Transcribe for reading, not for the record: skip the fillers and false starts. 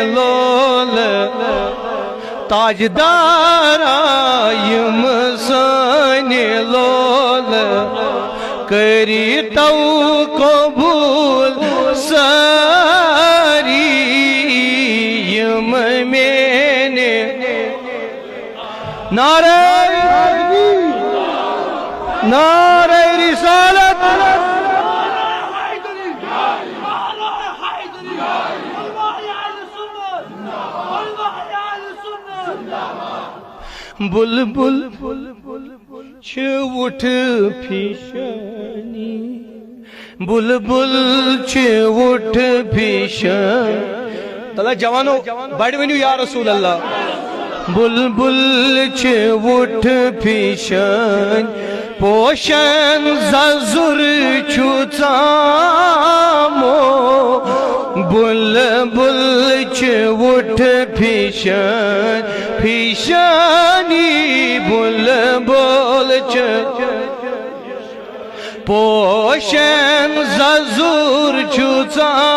لول تاجدارا یم سانی لول کری تو قبول ساری یم مینے نعرہ نعرہ رسالت بلبل چھ اٹھ پیشانی بلبل چھ اٹھ پیشانی تلا جوانو بڑھ ونیو یا رسول اللہ بلبل چھ اٹھ پیشانی پوشن ززر چھو چامو بلبل چھ اٹھ پیشانی بلبل چھ پوشن ززر چھو چامو